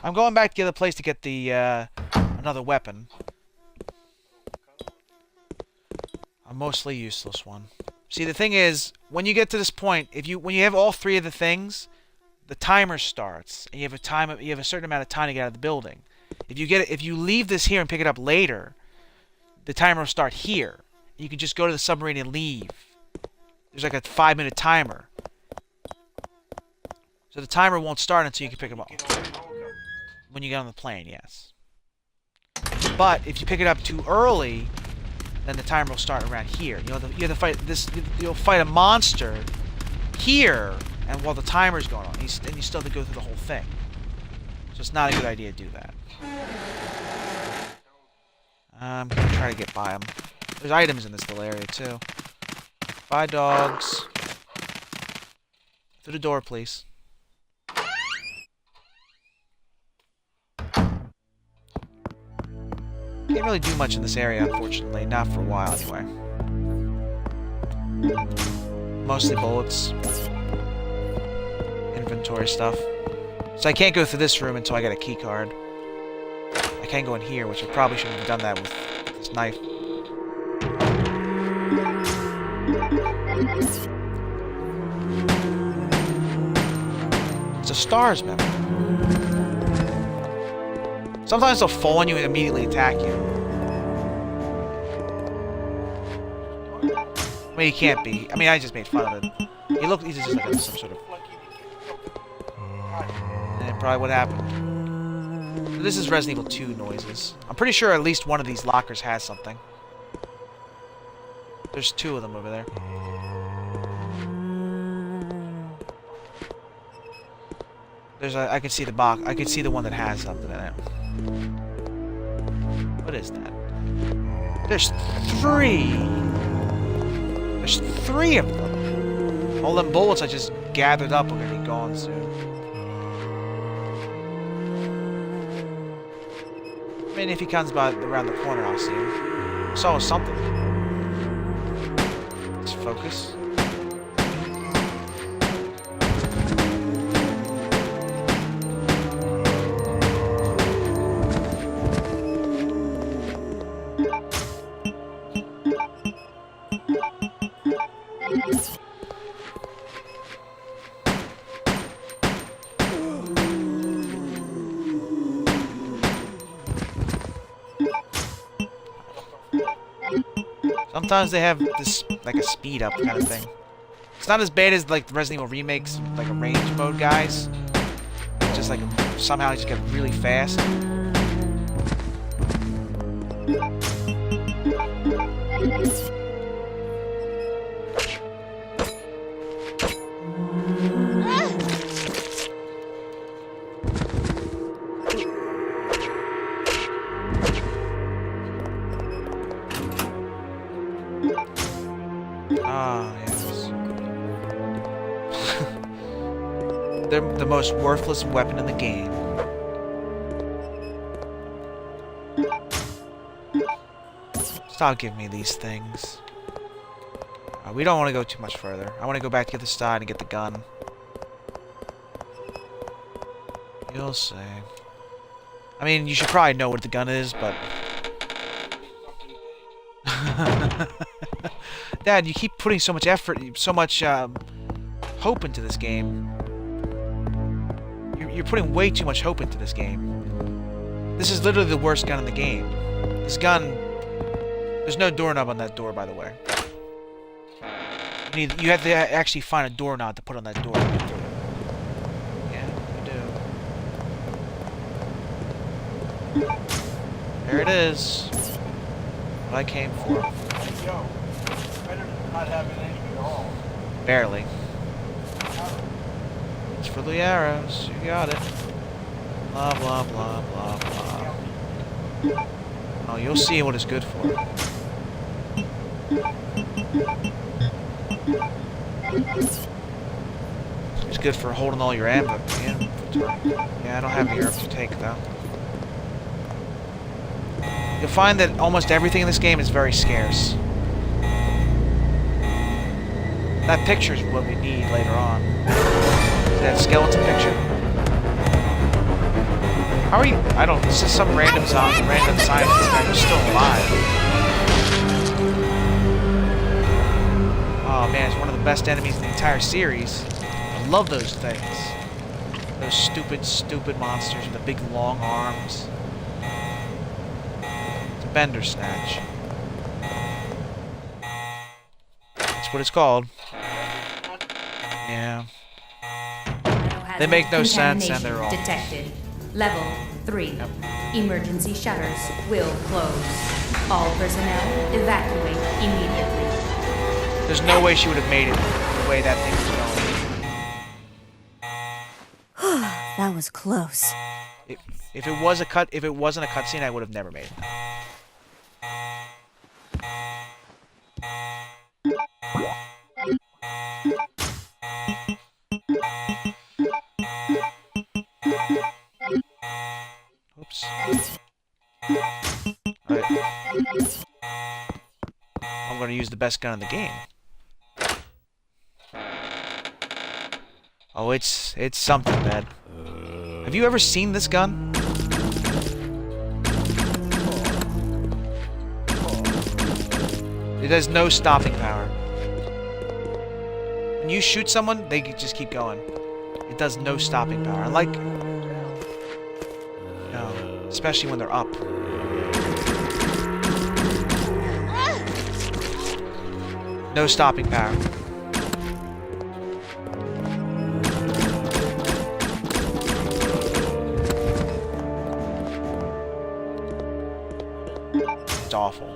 I'm going back to the other place to get the another weapon. A mostly useless one. See, the thing is, when you get to this point, when you have all three of the things, the timer starts, and you have a certain amount of time to get out of the building. If you leave this here and pick it up later, the timer will start here. You can just go to the submarine and leave. There's like a 5-minute timer. So the timer won't start until you can pick it up. When you get on the plane, yes. But if you pick it up too early, then the timer will start around here. You have to fight this. You'll fight a monster here, and while the timer's going on, and you still have to go through the whole thing. So it's not a good idea to do that. I'm gonna try to get by them. There's items in this little area too. Bye, dogs. Through the door, please. Can't really do much in this area, unfortunately. Not for a while, anyway. Mostly bullets. Inventory stuff. So I can't go through this room until I get a key card. I can go in here, which I probably shouldn't have done that with this knife. It's a STARS member. Sometimes they'll fall on you and immediately attack you. I mean, he can't be. I mean, I just made fun of it. He's just like some sort of... And probably what happened. This is Resident Evil 2 noises. I'm pretty sure at least one of these lockers has something. There's 2 of them over there. I can see the box. I can see the one that has something in it. What is that? There's 3! There's 3 of them! All them bullets I just gathered up are gonna be gone soon. I mean, if he comes by around the corner, I'll see him. Saw something. Let's focus. Sometimes they have this, like, a speed up kind of thing. It's not as bad as, like, the Resident Evil remakes, like, a range mode guys. It's just, like, somehow just get really fast. Ah, yes. They're the most worthless weapon in the game. Stop giving me these things. We don't want to go too much further. I want to go back to the other side and get the gun. You'll see. I mean, you should probably know what the gun is, but... Dad, you keep putting so much effort, so much hope into this game. You're putting way too much hope into this game. This is literally the worst gun in the game. This gun... There's no doorknob on that door, by the way. You have to actually find a doorknob to put on that door. Yeah, you do. There it is. What I came for. Yo, better than not having anything at all. Barely. It's for the arrows. You got it. Blah, blah, blah, blah, blah. Oh, you'll see what it's good for. It's good for holding all your ammo. Yeah, I don't have any herbs to take, though. You'll find that almost everything in this game is very scarce. That picture is what we need later on. See that skeleton picture? How are you? I don't. This is some random random scientist guy who's still alive. Oh man, it's one of the best enemies in the entire series. I love those things. Those stupid, stupid monsters with the big long arms. It's a bender snatch. That's what it's called. Yeah. They make no sense and they're all detected. Level 3. Yep. Emergency shutters will close. All personnel evacuate immediately. There's no way she would have made it the way that thing was going. That was close. If it wasn't a cutscene, I would have never made it. Oops. Alright. I'm gonna use the best gun in the game. Oh, it's something, man. Have you ever seen this gun? It has no stopping power. When you shoot someone, they just keep going. It does no stopping power. Unlike... No. Especially when they're up. No stopping power. It's awful.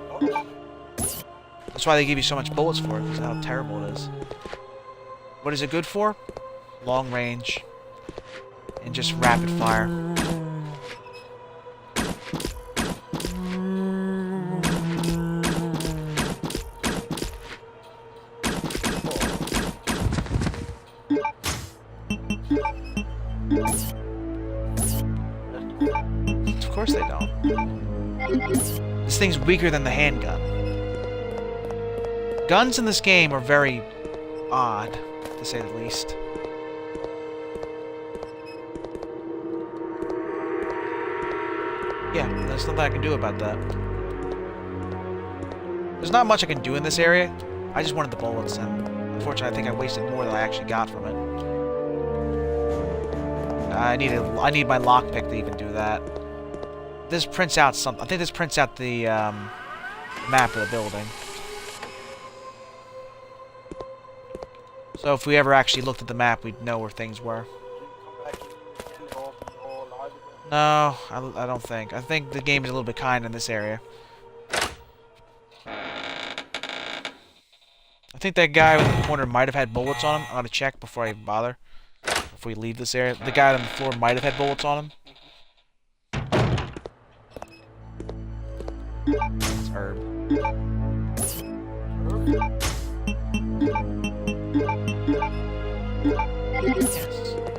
That's why they give you so much bullets for it, because of how terrible it is. What is it good for? Long range. And just rapid fire. Of course they don't. This thing's weaker than the handgun. Guns in this game are very odd, to say the least. Yeah, there's nothing I can do about that. There's not much I can do in this area. I just wanted the bullets, and unfortunately I think I wasted more than I actually got from it. I need my lockpick to even do that. This prints out something. I think this prints out the map of the building. So if we ever actually looked at the map, we'd know where things were. No, I don't think. I think the game is a little bit kind in this area. I think that guy in the corner might have had bullets on him. I'm gonna check before I even bother. Before we leave this area. The guy on the floor might have had bullets on him. It's Herb. Yes.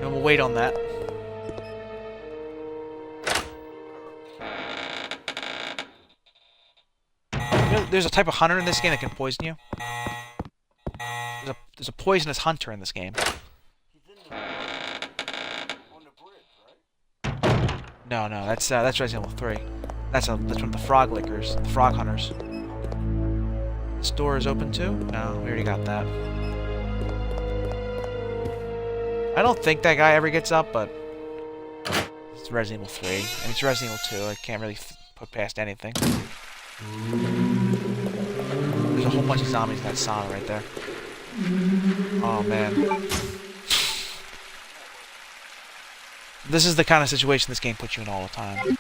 And we'll wait on that. You know, there's a type of hunter in this game that can poison you. There's a poisonous hunter in this game. No, that's Resident Evil 3. That's one of the frog lickers, the frog hunters. This door is open too? No, we already got that. I don't think that guy ever gets up, but it's Resident Evil 3. And it's Resident Evil 2. I can't really put past anything. There's a whole bunch of zombies in that sauna right there. Oh man. This is the kind of situation this game puts you in all the time.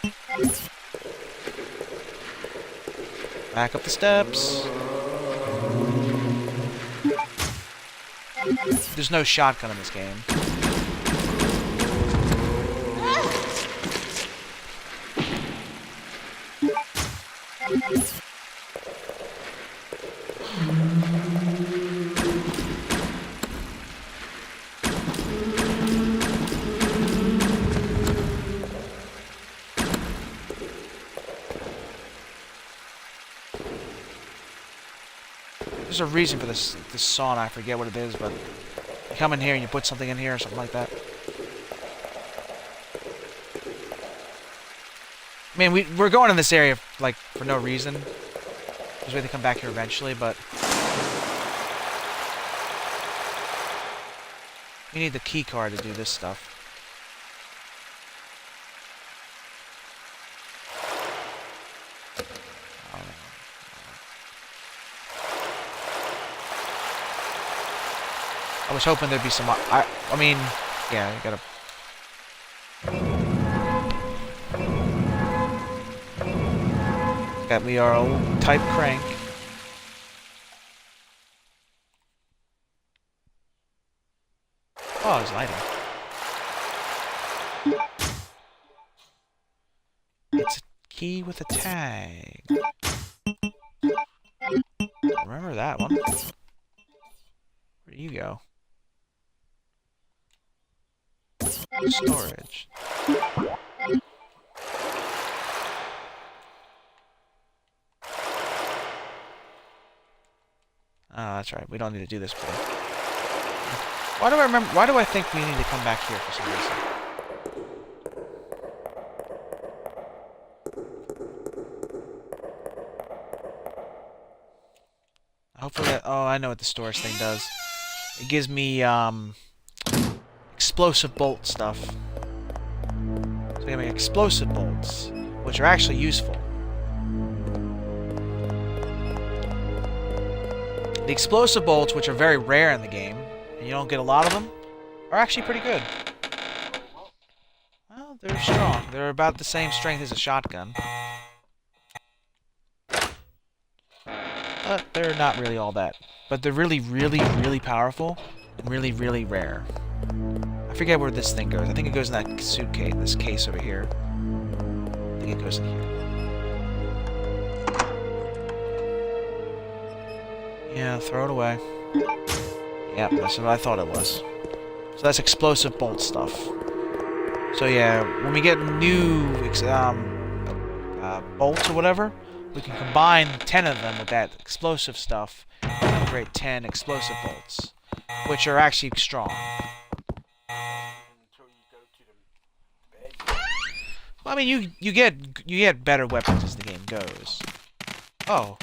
Back up the steps. There's no shotgun in this game. There's a reason for this sauna. I forget what it is, but you come in here and you put something in here or something like that. I mean, we're going in this area, like, for no reason. Because we have to come back here eventually, but... we need the key card to do this stuff. I was hoping there'd be some... I mean, yeah, you gotta... Got me our old type crank. Oh, it's lighting. It's a key with a tag. Remember that one. Where do you go? Storage. Oh, that's right. We don't need to do this play. Why do I remember? Why do I think we need to come back here for some reason? Hopefully that... oh, I know what the storage thing does. It gives me, explosive bolt stuff. So we have explosive bolts, which are actually useful. The explosive bolts, which are very rare in the game, and you don't get a lot of them, are actually pretty good. Well, they're strong. They're about the same strength as a shotgun. But they're not really all that. But they're really, really, really powerful, and really, really rare. I forget where this thing goes. I think it goes in that suitcase, this case over here. I think it goes in here. Yeah, throw it away. Yep, that's what I thought it was. So that's explosive bolt stuff. So yeah, when we get new bolts or whatever, we can combine 10 of them with that explosive stuff and upgrade 10 explosive bolts, which are actually strong. Well, I mean, you get better weapons as the game goes. Oh.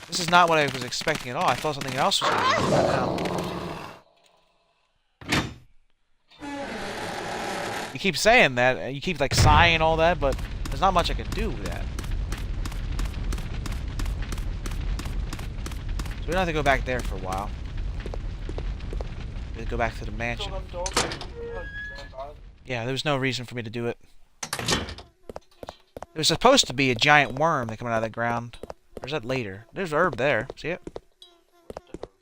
This is not what I was expecting at all. I thought something else was going to be right now. You keep saying that, you keep like sighing and all that, but there's not much I can do with that. So we don't have to go back there for a while. We have to go back to the mansion. Yeah, there was no reason for me to do it. There's supposed to be a giant worm that coming out of the ground. Or is that later? There's herb there. See it?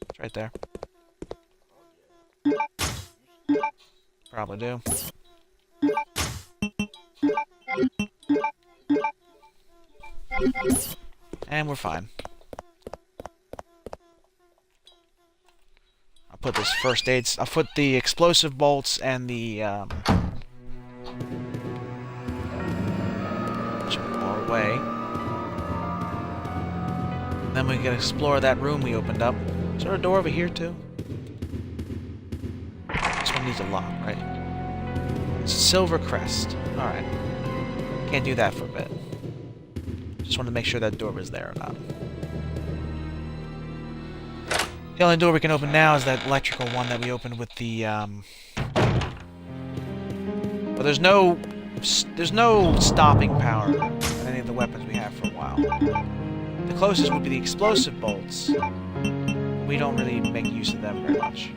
It's right there. Probably do. And we're fine. I'll put this first aid... I'll put the explosive bolts and the, all away. Then we can explore that room we opened up. Is there a door over here, too? This one needs a lock, right? Silver crest. Alright. Can't do that for a bit. Just wanted to make sure that door was there or not. The only door we can open now is that electrical one that we opened with the, Well, there's no stopping power on any of the weapons we have for a while. The closest would be the explosive bolts. We don't really make use of them very much.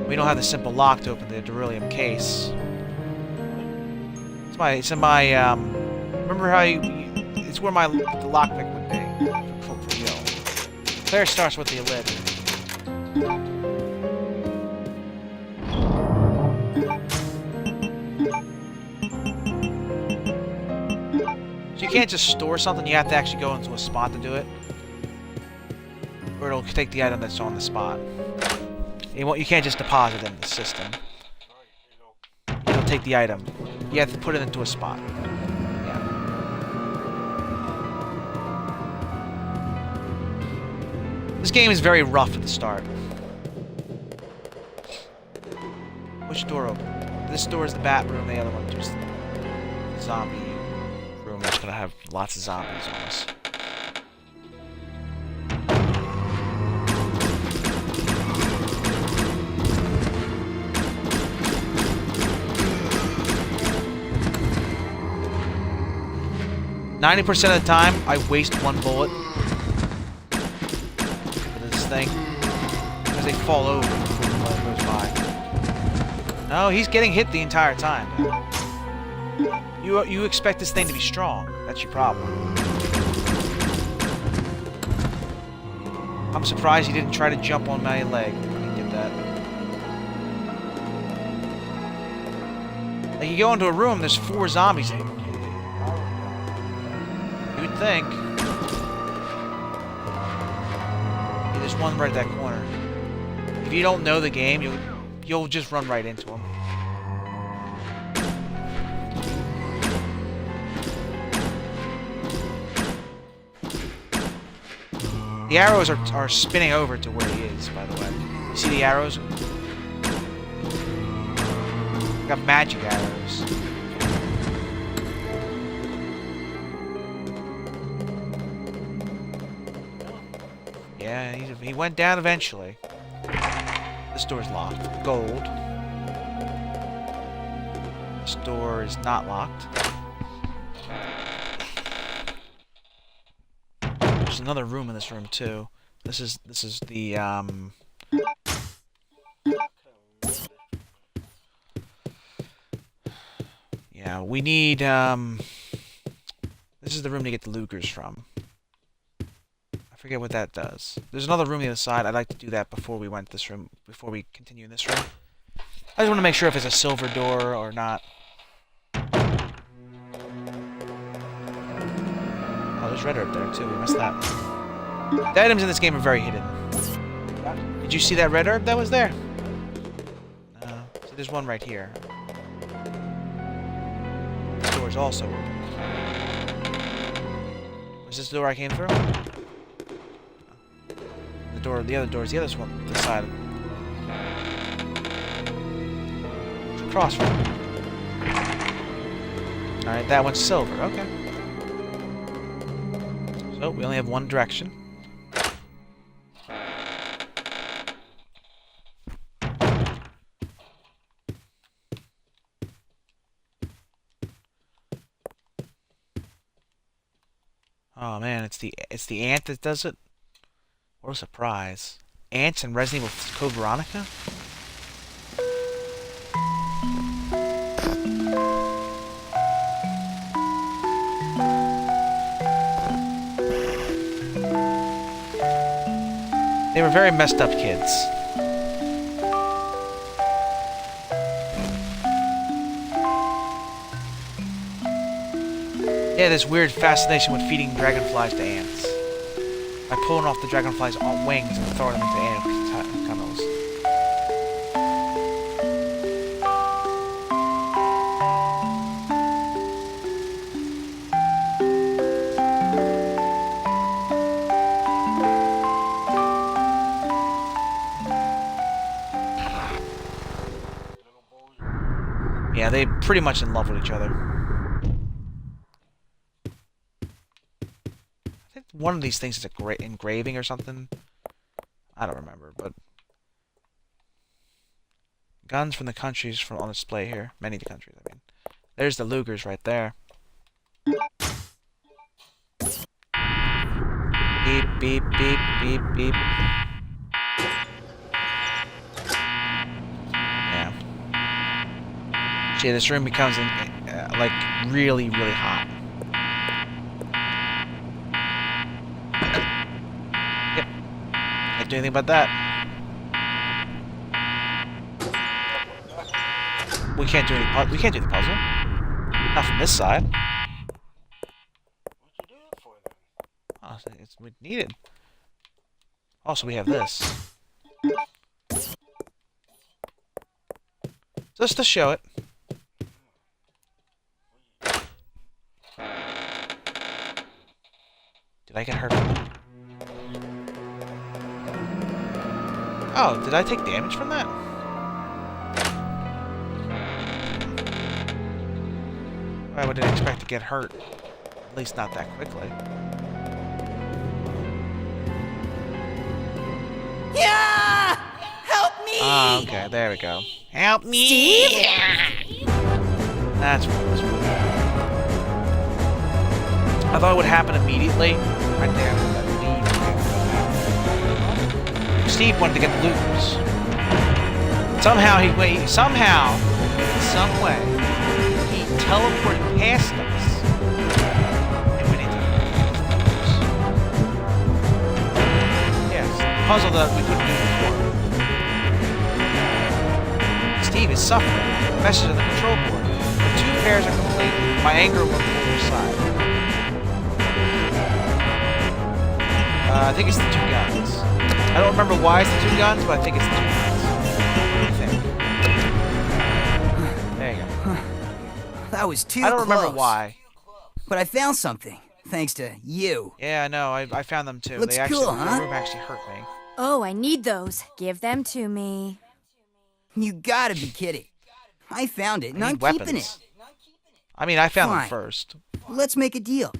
We don't have the simple lock to open the beryllium case. It's in my, remember how it's where the lockpick would be. For real. Claire starts with the lid. So you can't just store something, you have to actually go into a spot to do it. Or it'll take the item that's on the spot. You can't just deposit it in the system. It'll take the item. You have to put it into a spot. Yeah. This game is very rough at the start. Which door open? this door is the bat room. The other one just the zombie room. That's gonna have lots of zombies on us. %90 of the time, I waste one bullet with this thing because they fall over before the bullet goes by. No, he's getting hit the entire time. You expect this thing to be strong. That's your problem. I'm surprised he didn't try to jump on my leg when he did that. Like, you go into a room, there's 4 zombies in it. You'd think. Yeah, there's one right at that corner. If you don't know the game, you'll just run right into him. The arrows are spinning over to where he is, by the way. You see the arrows? Got magic arrows. Yeah, he went down eventually. This door's locked. Gold. This door is not locked. There's another room in this room too. This is the yeah, we need this is the room to get the Lugers from. I forget what that does. There's another room on the other side. I'd like to do that before we went this room, before we continue in this room. I just want to make sure if it's a silver door or not. Oh, there's red herb there too. We missed that. The items in this game are very hidden. Did you see that red herb that was there? No. See, there's one right here. This door is also open. Was this the door I came through? The other door is the other one, this side. It's a cross room. Alright, that one's silver, okay. So, we only have one direction. Oh man, it's the ant that does it? What a surprise. Ants and Resident Evil Code Veronica? They were very messed up kids. Yeah, this weird fascination with feeding dragonflies to ants. By pulling off the dragonflies' wings and throwing them into ant tunnels. Yeah, they're pretty much in love with each other. One of these things is a great engraving or something. I don't remember, but guns from the countries from on display here. Many of the countries, I mean. There's the Lugers right there. Beep, beep, beep, beep, beep. Yeah. See, this room becomes like really, really hot. Can't do anything about that. We can't do any. We can't do the puzzle. Not from this side. What'd you do it for then? Oh, it's we needed. Also, we have this. Just to show it. Did I get hurt from that? Oh, did I take damage from that? I wouldn't expect to get hurt. At least not that quickly. Yeah! Help me! Ah, okay, there we go. Help me! Steve? That's what it was. I thought it would happen immediately. Right there with that lead. Steve wanted to get the loot. Somehow in some way, he teleported past us. And we didn't. Yes, puzzle that we couldn't do before. Steve is suffering. Message on the control board. The 2 pairs are complete. My anger will pull aside. I think it's the 2 guns. I don't remember why it's the 2 guns, but I think it's the 2 guns. What do you think? There you go. That was too I don't remember close. why. But I found something, thanks to you. Yeah, I know. I found them too. Looks They actually, cool, huh? The room actually hurt me. Oh, I need those. Give them to me. You gotta be kidding. I found it, and I I'm need keeping weapons. it. I mean, I found them Fine. first. Let's make a deal.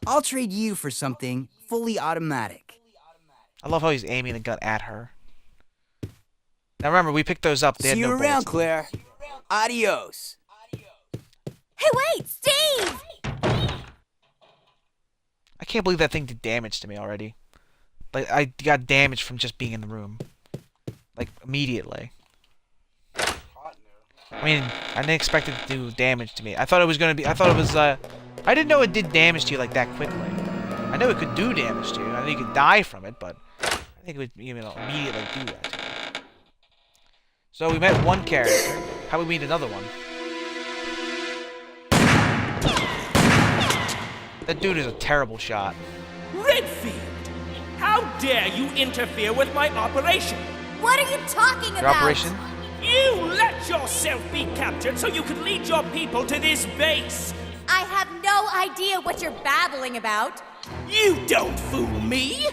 I'll trade you for something fully automatic. I love how he's aiming the gun at her. Now remember, we picked those up. They had See you no around, bullets. Claire. Adios. Hey, wait, Steve! I can't believe that thing did damage to me already. Like, I got damaged from just being in the room. Like, immediately. I mean, I didn't expect it to do damage to me. I thought it was gonna be, I didn't know it did damage to you like that quickly. I know it could do damage to you. I know you could die from it, but I think it would immediately do that to you. So we met one character. How would we meet another one? That dude is a terrible shot. Redfield! How dare you interfere with my operation? What are you talking Your about? operation? You let yourself be captured so you could lead your people to this base! I have no idea what you're babbling about. You don't fool me!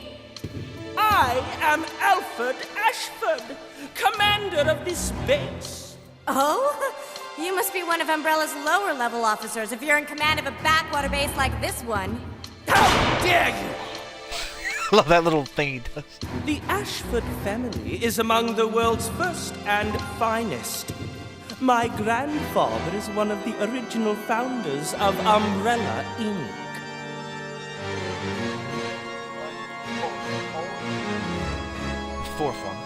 I am Alfred Ashford, commander of this base. Oh? You must be one of Umbrella's lower level officers if you're in command of a backwater base like this one. How dare you! I love that little thing he does. The Ashford family is among the world's first and finest. My grandfather is one of the original founders of Umbrella, Inc. Fourth one.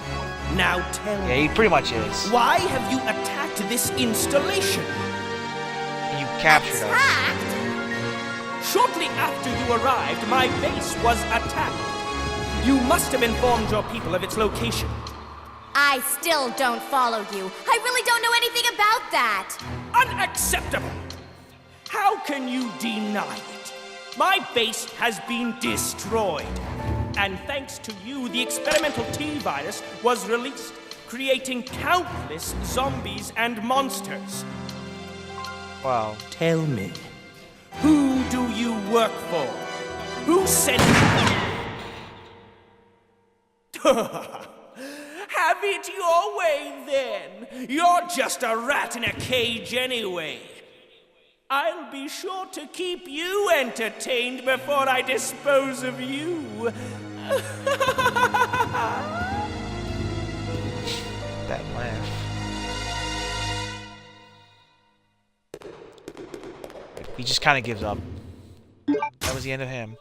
Now tell Yeah, me, he pretty much is. why have you attacked this installation? You captured us. Attacked? Shortly after you arrived, my base was attacked. You must have informed your people of its location. I still don't follow you. I really don't know anything about that. Unacceptable! How can you deny it? My base has been destroyed. And thanks to you, the experimental T-virus was released, creating countless zombies and monsters. Wow. Tell me, who do you work for? Who sent you? Have it your way, then. You're just a rat in a cage anyway. I'll be sure to keep you entertained before I dispose of you. That laugh. He just kind of gives up. That was the end of him.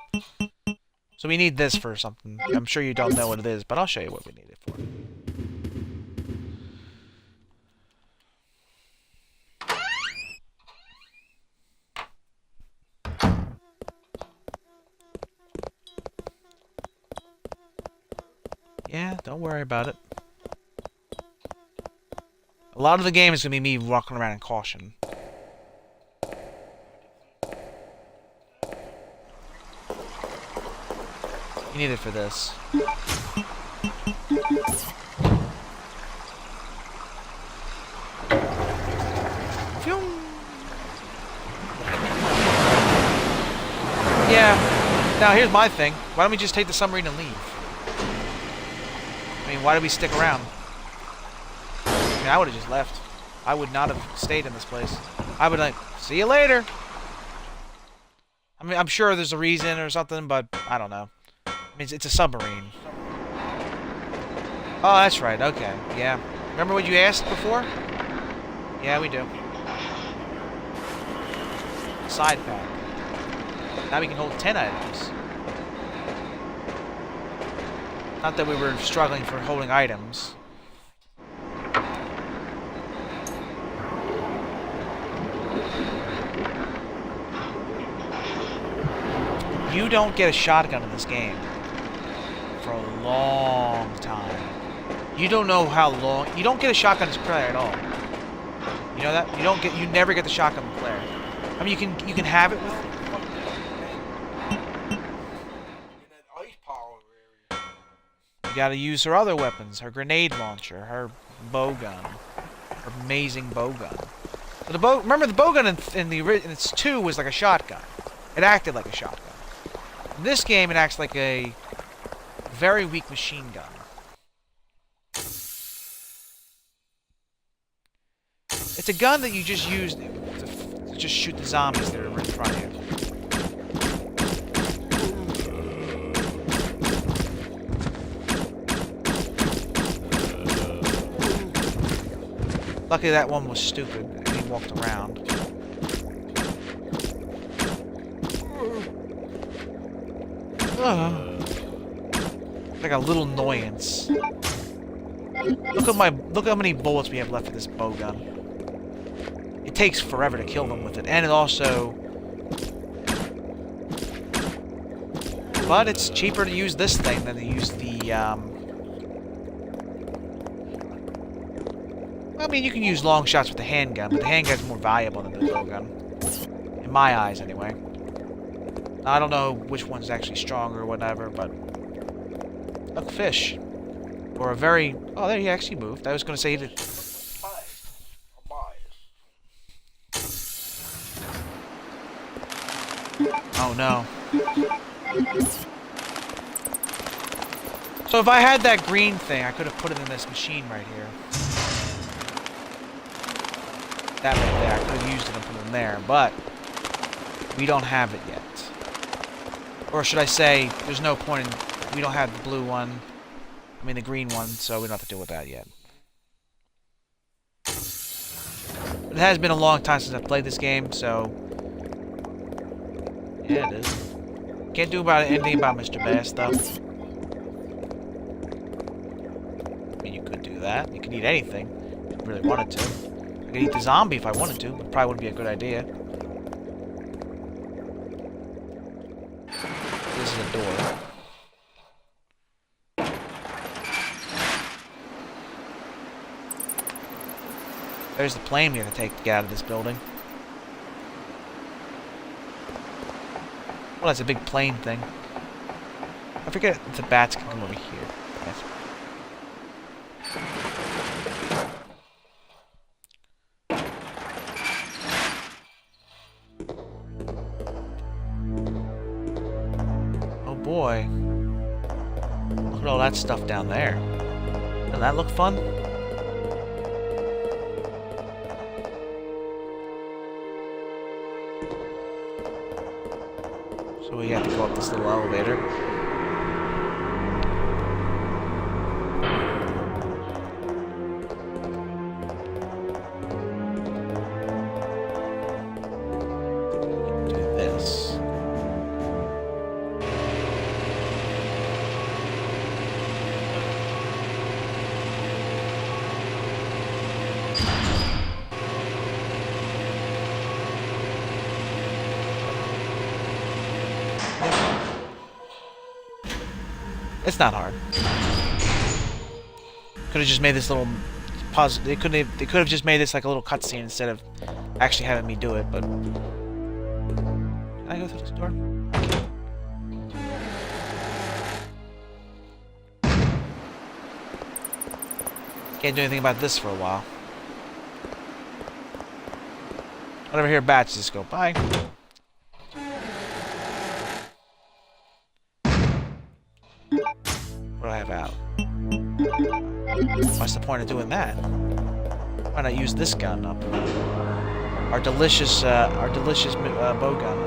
So we need this for something. I'm sure you don't know what it is, but I'll show you what we need it for. Yeah, don't worry about it. A lot of the game is going to be me walking around in caution. You need it for this. Phew. Yeah. Now here's my thing. Why don't we just take the submarine and leave? I mean, why did we stick around? I mean, I would have just left. I would not have stayed in this place. I would like, see you later. I mean, I'm sure there's a reason or something, but I don't know. I mean, it's a submarine. Oh, that's right. Okay. Yeah. Remember what you asked before? Yeah, we do. Side pack. Now we can hold 10 items. Not that we were struggling for holding items. You don't get a shotgun in this game for a long time. You don't know how long. You don't get a shotgun as player at all. You know that? You never get the shotgun in player. I mean, you can have it with. You gotta use her other weapons, her grenade launcher, her bow gun, her amazing bow gun. But the bow, remember the bow gun in its 2 was like a shotgun. It acted like a shotgun. In this game, it acts like a very weak machine gun. It's a gun that you just use to just shoot the zombies that are right in front of you. Luckily that one was stupid and he walked around. Like a little annoyance. Look how many bullets we have left of this bow gun. It takes forever to kill them with it, and it also. But it's cheaper to use this thing than to use the. I mean, you can use long shots with the handgun, but the handgun's more valuable than the bow gun, in my eyes, anyway. I don't know which one's actually stronger or whatever, but look, fish. Or a very... Oh, there he actually moved. I was going to say he did... Oh, no. So if I had that green thing, I could have put it in this machine right here. That right there. I could have used it and put it in there, but we don't have it yet. Or should I say, there's no point in... We don't have the blue one. I mean, the green one, so we don't have to deal with that yet. But it has been a long time since I've played this game, so... Yeah, it is. Can't do anything about Mr. Bass, though. I mean, you could do that. You could eat anything if you really wanted to. I could eat the zombie if I wanted to, but probably wouldn't be a good idea. This is a door. There's the plane we have to take to get out of this building. Well, that's a big plane thing. I forget if the bats can come over here. Yes. Oh boy. Look at all that stuff down there. Doesn't that look fun? So we have to go up this little elevator. Do this. It's not hard. Could have just made this little pause. They could have just made this like a little cutscene instead of actually having me do it. But can I go through this door? Can't do anything about this for a while. Whenever I hear bats, just go bye. What do I have out? What's the point of doing that? Why not use this gun up? Our delicious bow gun.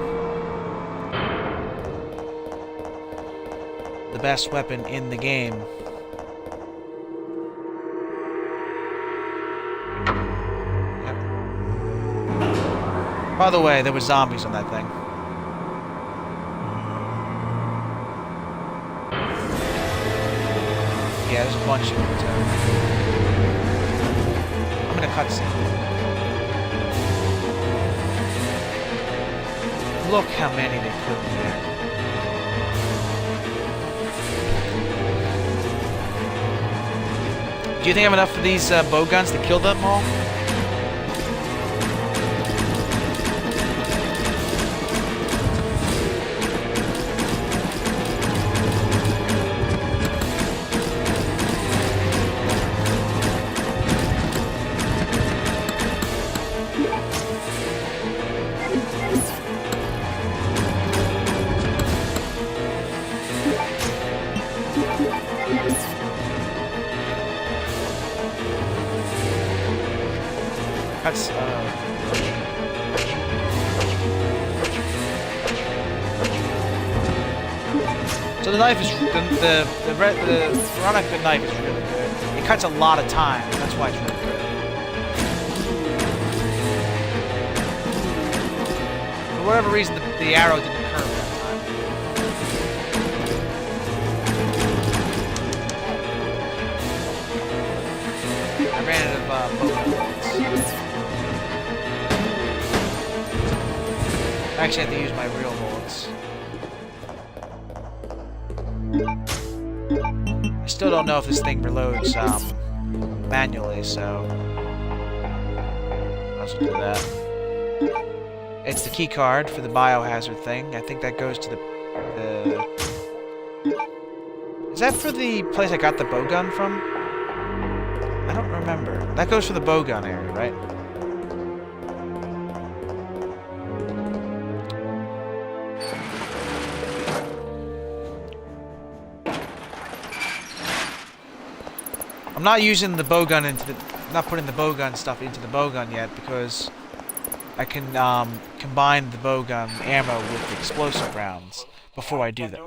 The best weapon in the game. Yep. By the way, there were zombies on that thing. Yeah, there's a bunch of them too. I'm in a cutscene. Look how many they put in there. Do you think I have enough of these bow guns to kill them all? That's so the knife is the veronica knife is really good. It cuts a lot of time. That's why it's really good. For whatever reason, the arrow didn't curve that time. I ran out of bow bullets. I actually have to use my real bullets. I still don't know if this thing reloads manually, so I'll just do that. It's the key card for the biohazard thing. I think that goes to the... Is that for the place I got the bow gun from? I don't remember. That goes for the bow gun area, right? I'm not using the bow gun into the... not putting the bow gun stuff into the bow gun yet because I can combine the bow gun ammo with the explosive rounds before I do that.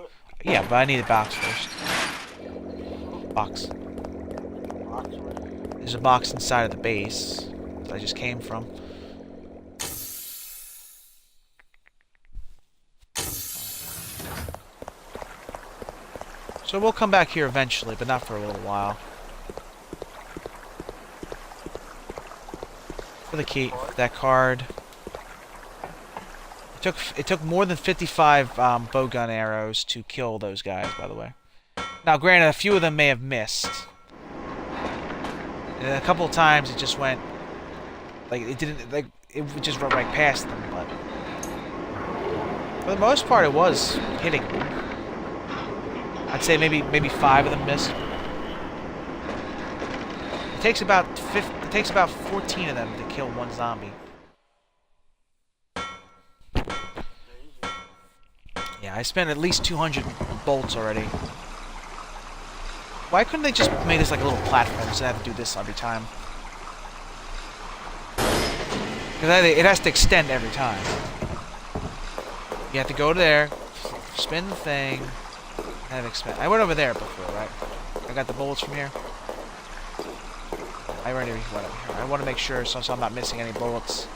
Yeah, but I need a box first. Box. There's a box inside of the base that I just came from. So we'll come back here eventually, but not for a little while. For the key, that card. It took more than 55 bowgun arrows to kill those guys, by the way. Now, granted, a few of them may have missed. And a couple of times it just went, like, it didn't, like, it would just run right past them, but for the most part it was hitting them. I'd say maybe 5 of them missed. It takes about 14 of them to kill one zombie. Yeah, I spent at least 200 bolts already. Why couldn't they just make this like a little platform so I have to do this every time? Because it has to extend every time. You have to go there, spin the thing, and expand. I went over there before, right? I got the bullets from here. I already went over here. I want to make sure so I'm not missing any bullets.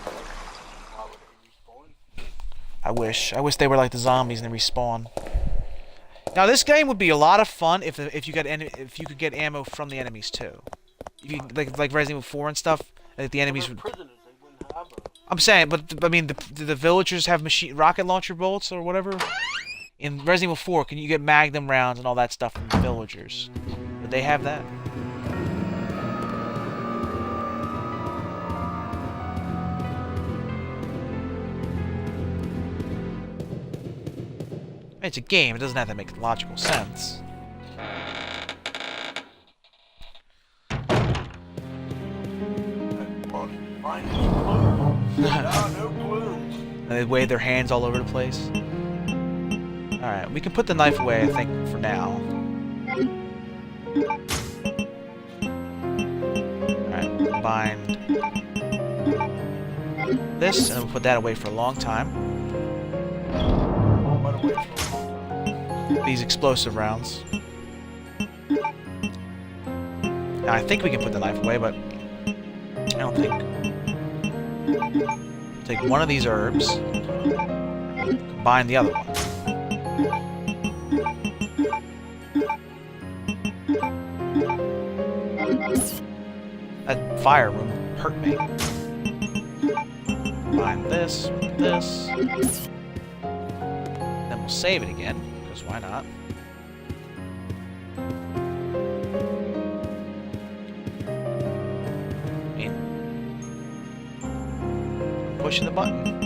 I wish they were like the zombies and they respawn. Now this game would be a lot of fun if you could get ammo from the enemies too. If you like Resident Evil 4 and stuff, like the enemies would. I'm saying, but I mean, the villagers have rocket launcher bullets or whatever. In Resident Evil 4, can you get Magnum rounds and all that stuff from the villagers? Would they have that? It's a game, it doesn't have to make logical sense. And they wave their hands all over the place. Alright, we can put the knife away, I think, for now. Alright. combine this, and we'll put that away for a long time. What away from? These explosive rounds. Now, I think we can put the knife away, but I don't think. Take one of these herbs, combine the other one. That fire room hurt me. Combine this with this. Then we'll save it again, because why not? Pushing the button.